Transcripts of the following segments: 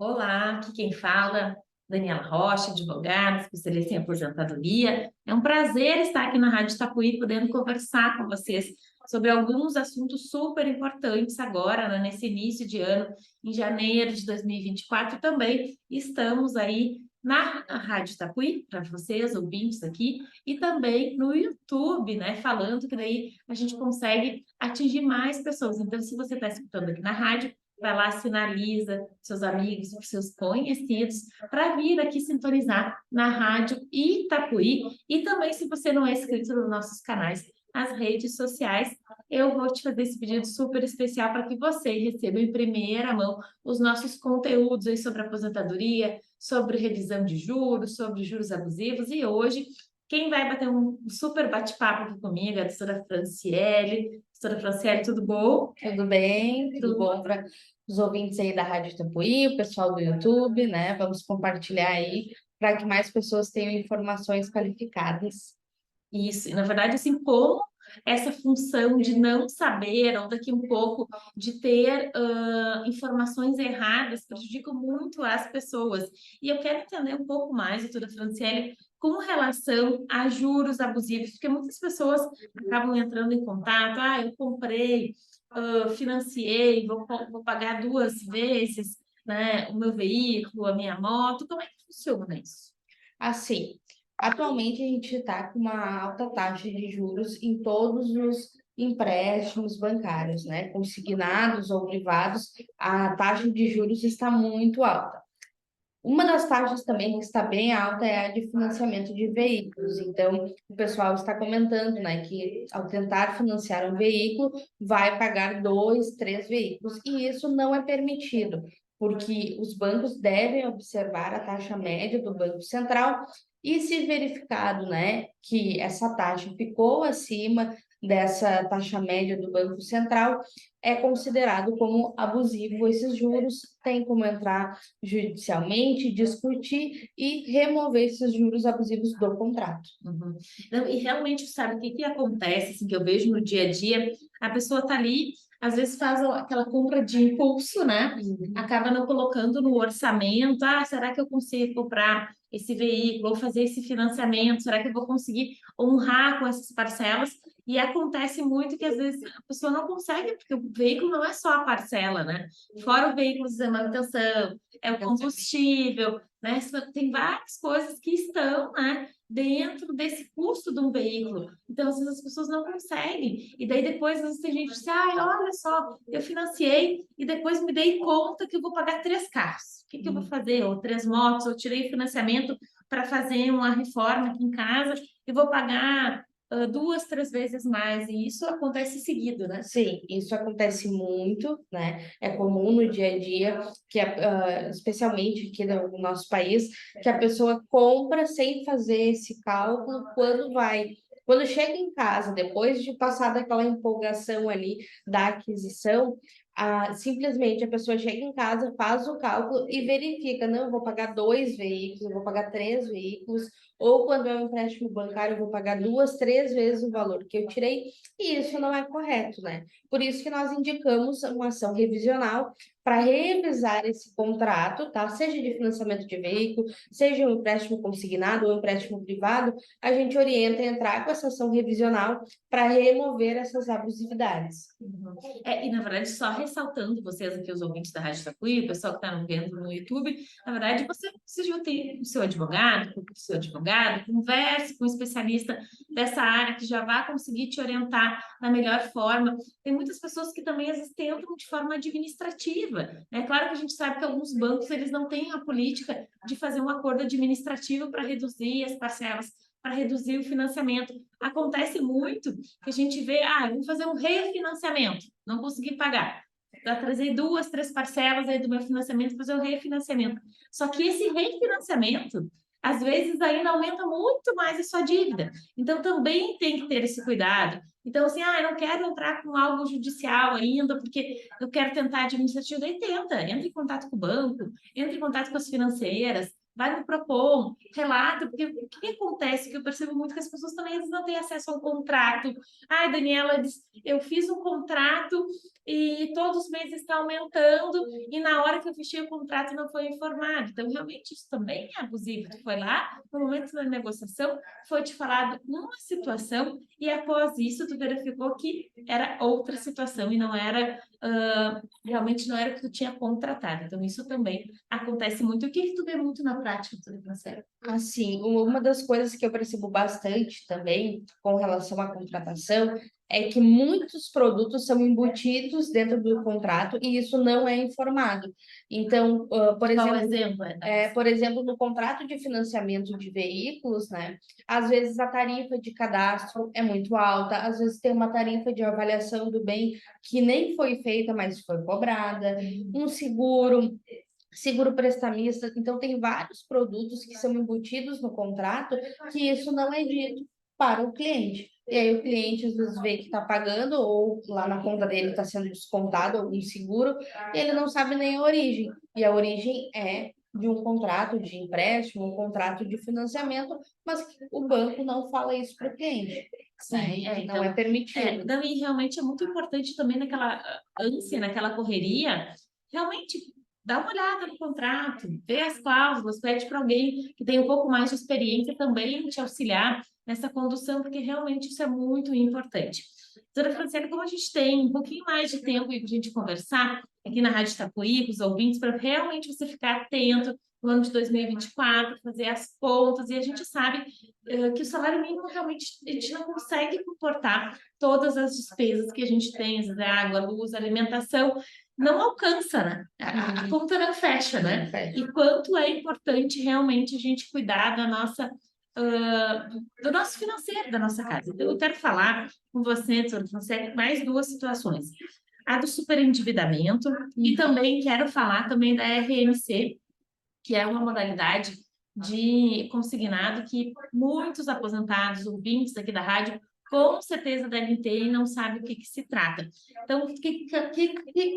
Olá, aqui quem fala, Daniela Rocha, advogada, especialista em aposentadoria. É um prazer estar aqui na Rádio Itapuí, podendo conversar com vocês sobre alguns assuntos super importantes agora, né, nesse início de ano, em janeiro de 2024. Também estamos aí na Rádio Itapuí, para vocês, ouvintes aqui, e também no YouTube, né, falando que daí a gente consegue atingir mais pessoas. Então, se você está escutando aqui na rádio, vai lá, sinaliza seus amigos, seus conhecidos, para vir aqui sintonizar na Rádio Itapuí. E também, se você não é inscrito nos nossos canais, nas redes sociais, eu vou te fazer esse pedido super especial para que você receba em primeira mão os nossos conteúdos aí sobre aposentadoria, sobre revisão de juros, sobre juros abusivos. E hoje, quem vai bater um super bate-papo aqui comigo é a doutora Franciele. Doutora Franciele, tudo bom? Tudo bem? Tudo bom para os ouvintes aí da Rádio Itapuí, o pessoal do YouTube, né? Vamos compartilhar aí para que mais pessoas tenham informações qualificadas. Isso, e na verdade, assim, como essa função de não saber, ou daqui um pouco de ter informações erradas, prejudica muito as pessoas. E eu quero entender um pouco mais, doutora Franciele, com relação a juros abusivos, porque muitas pessoas acabam entrando em contato, eu comprei, financiei, vou pagar duas vezes, né, o meu veículo, a minha moto, como é que funciona isso? Assim, atualmente a gente está com uma alta taxa de juros em todos os empréstimos bancários, né? Consignados ou privados, a taxa de juros está muito alta. Uma das taxas também que está bem alta é a de financiamento de veículos. Então, o pessoal está comentando, né, que ao tentar financiar um veículo, vai pagar dois, três veículos, e isso não é permitido, porque os bancos devem observar a taxa média do Banco Central e se verificado, né, que essa taxa ficou acima dessa taxa média do Banco Central, é considerado como abusivo esses juros, tem como entrar judicialmente, discutir e remover esses juros abusivos do contrato. Uhum. Não, e realmente, sabe, o que que acontece, assim, que eu vejo no dia a dia, a pessoa tá ali, às vezes faz aquela compra de impulso, né? Acaba não colocando no orçamento, será que eu consigo comprar esse veículo ou fazer esse financiamento? Será que eu vou conseguir honrar com essas parcelas? E acontece muito que às vezes a pessoa não consegue, porque o veículo não é só a parcela, né? Fora o veículo de manutenção, é o combustível, né? Tem várias coisas que estão, né, dentro desse custo de um veículo. Então, às vezes as pessoas não conseguem. E daí depois, às vezes tem gente que diz, olha só, eu financiei e depois me dei conta que eu vou pagar três carros. O que que eu vou fazer? Ou três motos, ou tirei financiamento para fazer uma reforma aqui em casa e vou pagar duas, três vezes mais. E isso acontece seguido, né? Sim, isso acontece muito, né? É comum no dia a dia, especialmente aqui no nosso país, que a pessoa compra sem fazer esse cálculo quando chega em casa, depois de passar daquela empolgação ali da aquisição, simplesmente a pessoa chega em casa, faz o cálculo e verifica, não, eu vou pagar dois veículos, eu vou pagar três veículos, ou quando é um empréstimo bancário, eu vou pagar duas, três vezes o valor que eu tirei, e isso não é correto, né? Por isso que nós indicamos uma ação revisional para revisar esse contrato, tá? Seja de financiamento de veículo, seja um empréstimo consignado ou um empréstimo privado, a gente orienta a entrar com essa ação revisional para remover essas abusividades. Uhum. E na verdade, só ressaltando vocês aqui, os ouvintes da Rádio Tapuí, o pessoal que está nos vendo no YouTube, na verdade, você precisa ter o seu advogado, com o seu advogado, converse com um especialista dessa área que já vai conseguir te orientar da melhor forma. Tem muitas pessoas que também, às vezes, tentam de forma administrativa, né? Claro que a gente sabe que alguns bancos, eles não têm a política de fazer um acordo administrativo para reduzir as parcelas, para reduzir o financiamento. Acontece muito que a gente vê, eu vou fazer um refinanciamento, não consegui pagar. Já trazer duas, três parcelas aí do meu financiamento, fazer o refinanciamento. Só que esse refinanciamento, às vezes, ainda aumenta muito mais a sua dívida. Então, também tem que ter esse cuidado. Então, assim, eu não quero entrar com algo judicial ainda, porque eu quero tentar administrativo. Daí tenta, entra em contato com o banco, entra em contato com as financeiras, vai no Procon, relata, porque o que acontece, que eu percebo muito que as pessoas também às vezes não têm acesso ao contrato. Ai, Daniela, eu fiz um contrato e todos os meses está aumentando, e na hora que eu fechei o contrato não foi informado. Então, realmente, isso também é abusivo. Tu foi lá, no momento da negociação, foi te falado uma situação, e após isso tu verificou que era outra situação e não era, realmente não era o que tu tinha contratado. Então, isso também acontece muito. O que que tu vê muito na prática, tudo financeiro? Assim, uma das coisas que eu percebo bastante também com relação à contratação é que muitos produtos são embutidos dentro do contrato e isso não é informado. Então, Qual exemplo por exemplo, no contrato de financiamento de veículos, né? Às vezes a tarifa de cadastro é muito alta, às vezes tem uma tarifa de avaliação do bem que nem foi feita, mas foi cobrada, um seguro prestamista. Então, tem vários produtos que são embutidos no contrato que isso não é dito para o cliente. E aí o cliente às vezes vê que está pagando ou lá na conta dele está sendo descontado algum seguro e ele não sabe nem a origem. E a origem é de um contrato de empréstimo, um contrato de financiamento, mas o banco não fala isso para o cliente. Sim, Né? então, Não é permitido. não, e realmente é muito importante também naquela ânsia, naquela correria, realmente dá uma olhada no contrato, vê as cláusulas, pede para alguém que tem um pouco mais de experiência também te auxiliar nessa condução, porque realmente isso é muito importante. Doutora Franciele, como a gente tem um pouquinho mais de tempo para a gente conversar aqui na Rádio Itapuí, com os ouvintes, para realmente você ficar atento no ano de 2024, fazer as contas, e a gente sabe que o salário mínimo realmente a gente não consegue comportar todas as despesas que a gente tem, às vezes, água, luz, alimentação, não alcança, né? A conta não fecha, né? E quanto é importante realmente a gente cuidar da nossa, do nosso financeiro, da nossa casa. Então, eu quero falar com você, doutora Franciele, mais duas situações. A do superendividamento e também quero falar também da RMC, que é uma modalidade de consignado que muitos aposentados, ouvintes aqui da rádio, com certeza devem ter e não sabem o que se trata. Então,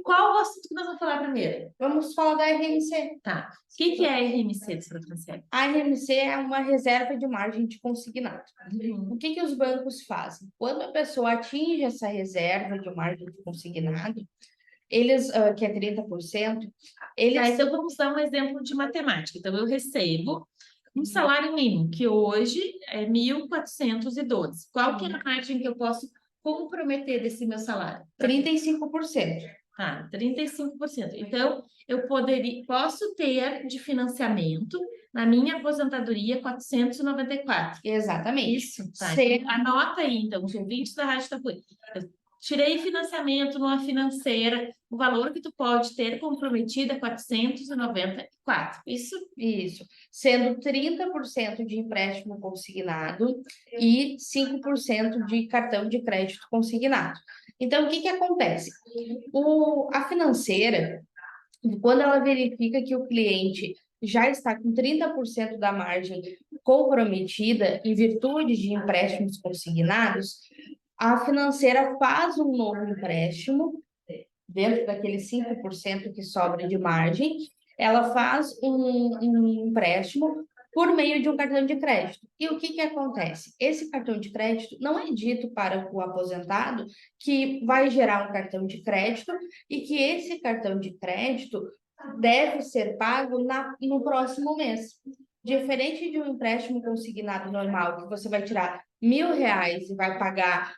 qual o assunto que nós vamos falar primeiro? Vamos falar da RMC. Tá. O que é a RMC, doutora Franciele? A RMC é uma reserva de margem de consignado. O que os bancos fazem? Quando a pessoa atinge essa reserva de margem de consignado, eles, que é 30%, eles... Então vamos dar um exemplo de matemática. Então, eu recebo um salário mínimo, que hoje é 1.412. Qual que é a margem que eu posso comprometer desse meu salário? 35%. Tá, 35%. Então, posso ter de financiamento na minha aposentadoria 494. Exatamente. Isso, tá. Então, anota aí, então, os ouvintes da Rádio Itapuí. Eu tirei financiamento numa financeira, o valor que tu pode ter comprometido é 494. Isso. Sendo 30% de empréstimo consignado e 5% de cartão de crédito consignado. Então, o que acontece? A financeira, quando ela verifica que o cliente já está com 30% da margem comprometida em virtude de empréstimos consignados, a financeira faz um novo empréstimo dentro daqueles 5% que sobra de margem, ela faz um empréstimo por meio de um cartão de crédito. E o que acontece? Esse cartão de crédito não é dito para o aposentado que vai gerar um cartão de crédito e que esse cartão de crédito deve ser pago no próximo mês. Diferente de um empréstimo consignado normal, que você vai tirar R$ 1.000 e vai pagar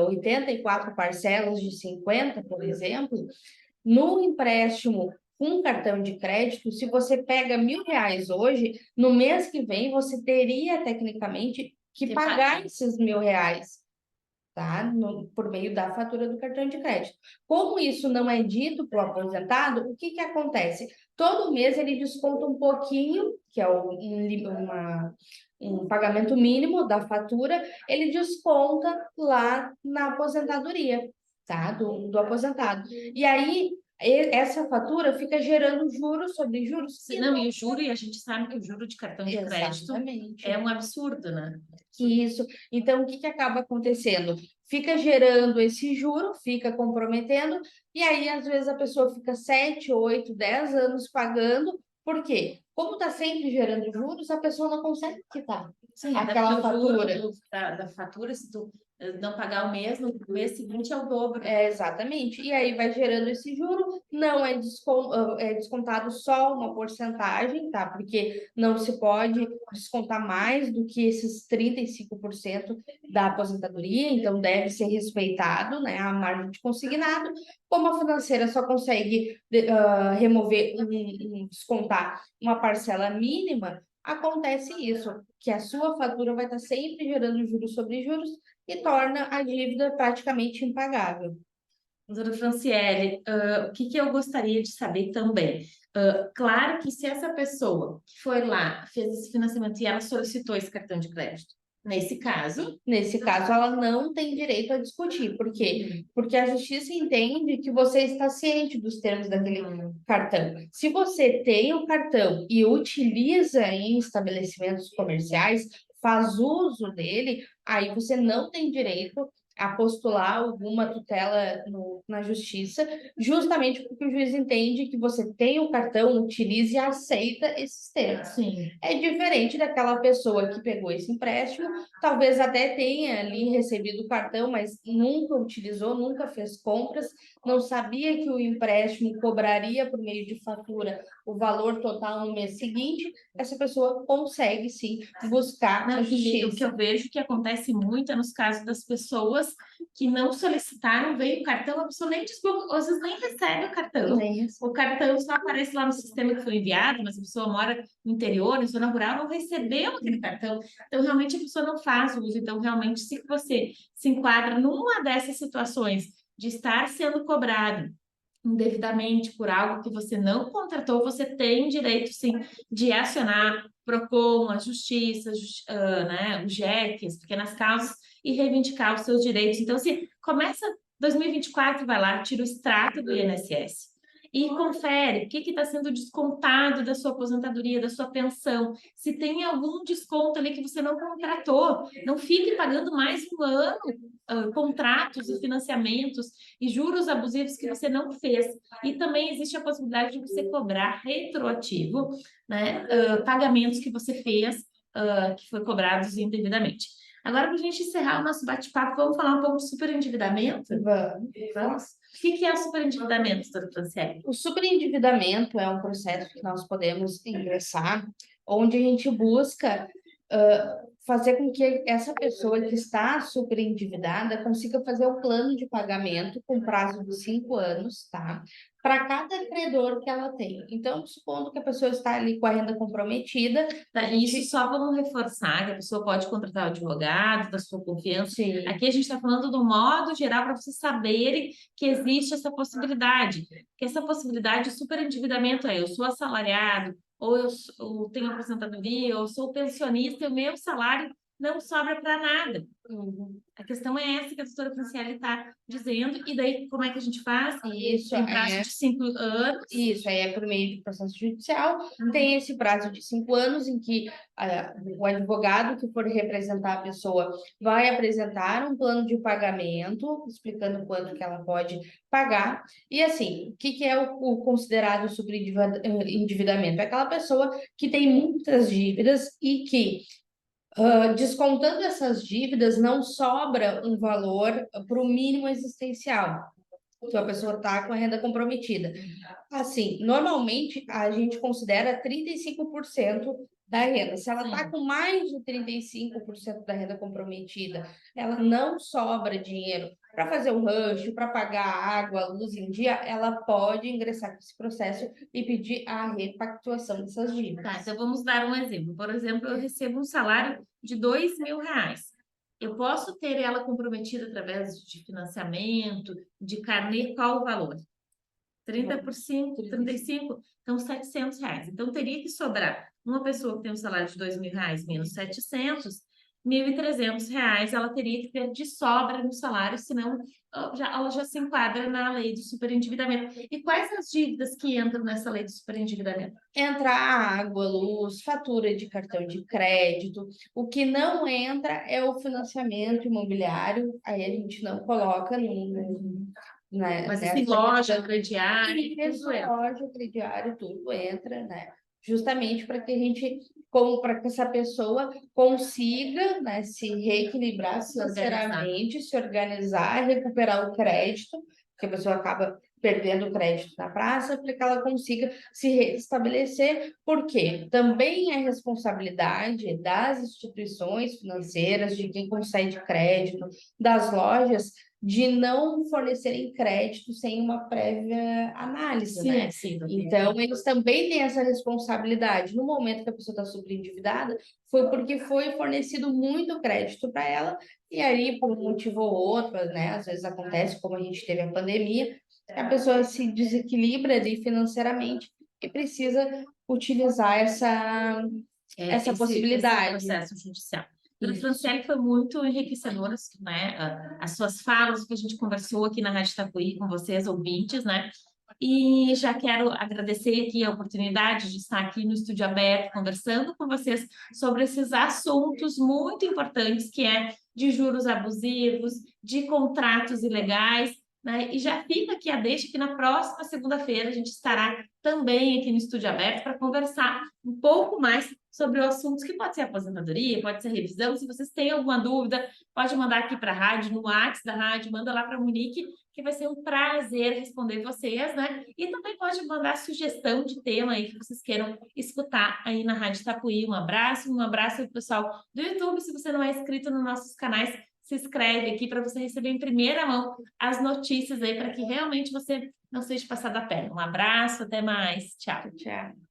84 parcelas de 50, por exemplo, no empréstimo com cartão de crédito, se você pega R$ 1.000 hoje, no mês que vem você teria tecnicamente que pagar esses R$ 1.000, tá? Por meio da fatura do cartão de crédito. Como isso não é dito para o aposentado, o que acontece? Todo mês ele desconta um pouquinho, que é um pagamento mínimo da fatura, ele desconta lá na aposentadoria, tá? Do aposentado. E aí, essa fatura fica gerando juros sobre juros. Não, e o juro, e a gente sabe que o juro de cartão de crédito Exatamente. é um absurdo, né? Isso. Então, o que acaba acontecendo? Fica gerando esse juro, fica comprometendo, e aí, às vezes, a pessoa fica 7, 8, 10 anos pagando Por quê? Como está sempre gerando juros, a pessoa não consegue quitar Sim, até aquela porque o juro fatura. da fatura, se tu não pagar o mês, no mês seguinte é o dobro. Exatamente. E aí vai gerando esse juro, não é, é descontado só uma porcentagem, tá? Porque não se pode descontar mais do que esses 35% da aposentadoria, então deve ser respeitado, né, a margem de consignado. Como a financeira só consegue remover, descontar uma parcela mínima, acontece isso, que a sua fatura vai estar sempre gerando juros sobre juros e torna a dívida praticamente impagável. Doutora Franciele, o que que eu gostaria de saber também? Claro que se essa pessoa que foi lá, fez esse financiamento e ela solicitou esse cartão de crédito, nesse caso, Nesse caso, ela não tem direito a discutir. Por quê? Porque a justiça entende que você está ciente dos termos daquele cartão. Se você tem o cartão e utiliza em estabelecimentos comerciais, faz uso dele, aí você não tem direito a postular alguma tutela na justiça, justamente porque o juiz entende que você tem o cartão, utiliza e aceita esses termos. sim. É diferente daquela pessoa que pegou esse empréstimo, talvez até tenha ali recebido o cartão, mas nunca utilizou, nunca fez compras, não sabia que o empréstimo cobraria por meio de fatura o valor total no mês seguinte. Essa pessoa consegue sim buscar Não, a e o que justiça. eu vejo que acontece muito é nos casos das pessoas que não solicitaram, veio o cartão, a pessoa nem desbloqueou, às vezes nem recebe o cartão. O cartão só aparece lá no sistema que foi enviado, mas a pessoa mora no interior, em zona rural, não recebeu aquele cartão. Então, realmente, a pessoa não faz uso. Então, realmente, se você se enquadra numa dessas situações de estar sendo cobrado indevidamente por algo que você não contratou, você tem direito, sim, de acionar PROCON, a Justiça, né, o JEC, as pequenas causas, e reivindicar os seus direitos. Então, assim, começa 2024, vai lá, tira o extrato do INSS e confere o que está sendo descontado da sua aposentadoria, da sua pensão, se tem algum desconto ali que você não contratou, não fique pagando mais um ano contratos e financiamentos e juros abusivos que você não fez. E também existe a possibilidade de você cobrar retroativo, né, pagamentos que você fez, que foi cobrados indevidamente. Agora, para a gente encerrar o nosso bate-papo, vamos falar um pouco de superendividamento? Vamos? O que é o superendividamento, doutora Franciele? O superendividamento é um processo que nós podemos ingressar, onde a gente busca fazer com que essa pessoa que está superendividada consiga fazer um plano de pagamento com prazo de 5 anos, tá? Para cada credor que ela tem. Então, supondo que a pessoa está ali com a renda comprometida, Tá, isso só vamos reforçar, que a pessoa pode contratar o advogado da sua confiança. sim, Aqui a gente está falando do modo geral para vocês saberem que existe essa possibilidade. Que essa possibilidade de superendividamento é: eu sou assalariado, ou eu tenho aposentadoria, ou eu sou pensionista e o meu salário não sobra para nada. A questão é essa que a doutora Franciele está dizendo, e daí como é que a gente faz? isso Tem prazo é. de 5 anos. Isso aí é por meio de processo judicial. Tem esse prazo de 5 anos em que o advogado que for representar a pessoa vai apresentar um plano de pagamento, explicando quanto que ela pode pagar. E assim, o que que é o considerado superendividamento? É aquela pessoa que tem muitas dívidas e que descontando essas dívidas, não sobra um valor para o mínimo existencial. Então, a pessoa está com a renda comprometida. Assim, normalmente a gente considera 35% da renda. Se ela está com mais de 35% da renda comprometida, ela não sobra dinheiro para fazer o rancho, para pagar a água, a luz em dia, ela pode ingressar nesse processo e pedir a repactuação dessas Tá, dívidas. então vamos dar um exemplo. Por exemplo, eu recebo um salário de R$ 2.000. Eu posso ter ela comprometida através de financiamento, de carnê, qual o valor? 30%, 35%, então R$ 700. Então, teria que sobrar uma pessoa que tem um salário de R$ 2.000 menos 700, R$ 1.300 ela teria que ter de sobra no salário, senão ela já se enquadra na lei do superendividamento. E quais as dívidas que entram nessa lei do superendividamento? Entra a água, luz, fatura de cartão de crédito. O que não entra é o financiamento imobiliário, aí a gente não coloca Mas nessa assim, loja, questão. crediário, Isso, tudo entra. loja, crediário, tudo entra, né? justamente para que a gente, como para que essa pessoa consiga, né, se reequilibrar financeiramente, se organizar, recuperar o crédito, porque a pessoa acaba perdendo o crédito na praça, para que ela consiga se restabelecer, porque também é responsabilidade das instituições financeiras, de quem concede crédito, das lojas, de não fornecerem crédito sem uma prévia análise, né? Sim. Então, eles também têm essa responsabilidade. No momento que a pessoa está sobreendividada, foi porque foi fornecido muito crédito para ela, e aí, por um motivo ou outro, né? Às vezes acontece, como a gente teve a pandemia, a pessoa se desequilibra ali financeiramente e precisa utilizar essa Esse possibilidade. processo judicial. Isso. Franciele, foi muito enriquecedora, né? As suas falas, o que a gente conversou aqui na Rádio Itapuí com vocês, ouvintes, né? E já quero agradecer aqui a oportunidade de estar aqui no Estúdio Aberto, conversando com vocês sobre esses assuntos muito importantes, que é de juros abusivos, de contratos ilegais, né? E já fica aqui a deixa que na próxima segunda-feira a gente estará também aqui no Estúdio Aberto para conversar um pouco mais sobre assuntos que pode ser aposentadoria, pode ser revisão. Se vocês têm alguma dúvida, pode mandar aqui para a rádio, no WhatsApp da rádio, manda lá para a Monique, que vai ser um prazer responder vocês, né? E também pode mandar sugestão de tema aí que vocês queiram escutar aí na Rádio Itapuí. Um abraço ao pessoal do YouTube. Se você não é inscrito nos nossos canais, se inscreve aqui para você receber em primeira mão as notícias aí, para que realmente você não seja passado a perna. Um abraço, até mais. Tchau. Tchau.